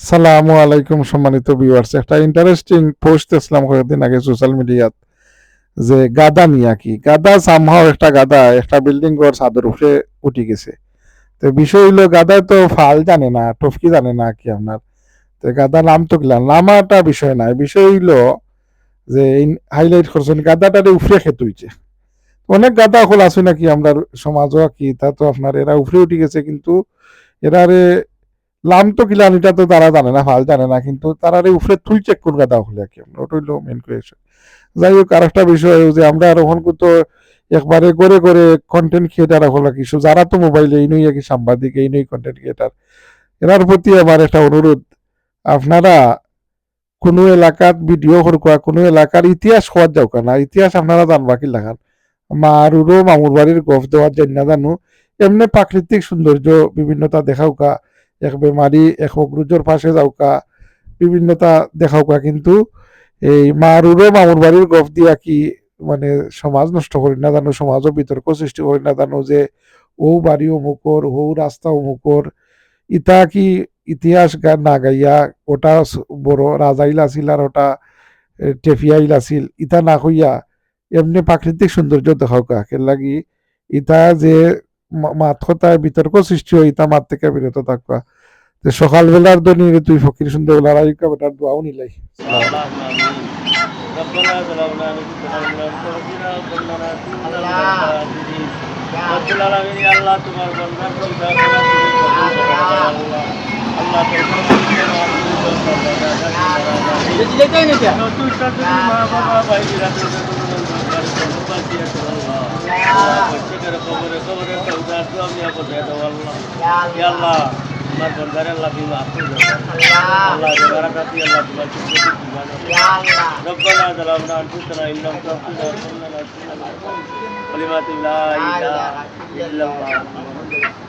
সালামু আলাইকুম সম্মানিত ভিউয়ার্স, একটা ইন্টারেস্টিং পোস্ট দেখলাম কয়েকদিন আগে সোশ্যাল মিডিয়াত, যে গাদা নিয়া কি গাদা সামহাও একটা গাদা একটা বিল্ডিং ঘর ছাদের উপরে উঠে গেছে। তো বিষয় হইলো গাদায় তো ফাল জানে না, টফকি জানে না কি আপনার। তো গাদা নাম তো গেলাম নামাটা বিষয় নাই, বিষয় হইলো যে হাইলাইট করছেন গাদাটারে উফরে খেতে হইছে। অনেক গাদা হল আছে নাকি আমরা সমাজও কি তা তো আপনার এরা উফরে উঠে গেছে, কিন্তু এরারে লাম তো কিলান এটা তো তারা জানে না, ফাল জানে না, কিন্তু তারা উপরে তুই চেক কোন গাদা হলে কি আমরা ওটা হইলো মেন কোয়েশন। যাই হোক, আর একটা বিষয় যে আমরা আর ওখান তো একবারে করে করে কন্টেন্ট ক্রিয়েটার হলো কিছু যারা তো মোবাইলে এই নই কি সাংবাদিক এই নই কন্টেন্ট ক্রিয়েটার, এনার প্রতি আমার একটা অনুরোধ, আপনারা কোনো এলাকার ভিডিও করবা, কোনো এলাকার ইতিহাস হওয়ার যাও না, ইতিহাস আপনারা জানবা কি লাগান মারুরো মামুর বাড়ির গফ দেওয়ার জন্য না জানো, এমনি প্রাকৃতিক সৌন্দর্য বিভিন্নতা দেখাওকা, এক বেমারি এক অগ্রুজোর পাশে যাওকা, বিভিন্নতা দেখাওকা, কিন্তু এই মারুরো মামুর বাড়ির গফ দিয়া কি মানে সমাজ নষ্ট করি না জানো, সমাজও বিতর্ক সৃষ্টি করি না জানো, যে ও বাড়ি অমুকর ও রাস্তা অমুকর, ইতা কি ইতিহাস না গাইয়া ওটা বড় রাজাইল আছিল আর ওটা টেফিয়াইল আছিল ইতা না হইয়া এমনি প্রাকৃতিক সৌন্দর্য দেখাও কাকে লাগি ইতা যে মাত কথায় বিতর্ক সৃষ্টি হয় ইতা মাত থেকে বিরত থাকবা। যে সকালবেলার দনি তুই ফকির সুন্দর বেলার আইকা বেটার দোয়াও নিলাই। اللهم امين. ربنا ظلمنا انفسنا وان لم تغفر لنا وترحمنا لنكونن من الخاسرين. رب العالمين يا الله তোমার বান্দার চিন্তা করা তুমি কবুল করো আল্লাহ। আল্লাহ আল্লাহ আমার বন্ধারে আল্লাহ তুমি মাফ করে দাও আল্লাহ যে বারাকাতি আল্লাহ তোমার চিন্তা ربنا ظلمنا انفسنا ان لم تغفر لنا وترحمنا لنكونن من الخاسرين. كلمات لا اله الا الله.